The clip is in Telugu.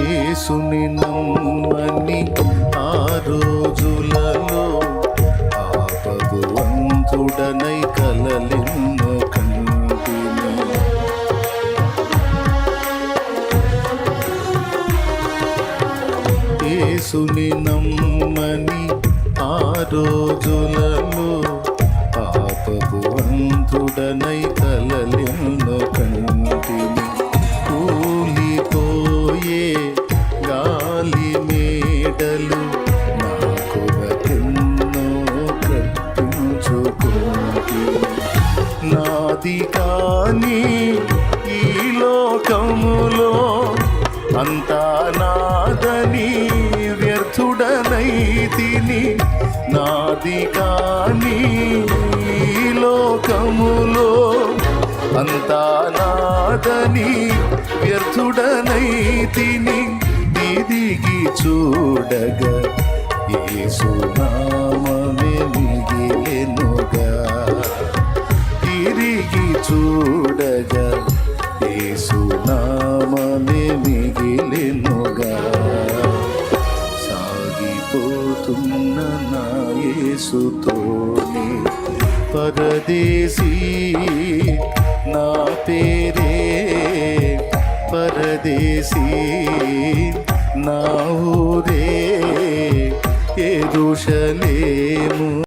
యేసుని నమ్మని ఆ రోజులలో ఆపదవంతుడనై కలలెన్నో కంటిని. యేసుని నమ్మని ఆ రోజులలో పాపవంతుడనై కలలెన్నో కంటిని. కూలిపోయే గాలి మేడలు నా కొరకెన్నో కట్టించుకుంటిని. నాది కాని ఈ లోకములో అంతా నాదని వ్యర్థుడనైతిని. నాది కాని ఈ లోకములో అంతా నాదని వ్యర్థుడనైతిని. తిరిగి చూడగా యేసు నామమే మిగిలెనుగా. తిరిగి చూడగా యేసు నామమే మిగిలెనుగా. సాగిపోతున్న నా యేసుతోనే పరదేశీ నా పేరే పరదేశీ నా ఊరే యెరూషలేము.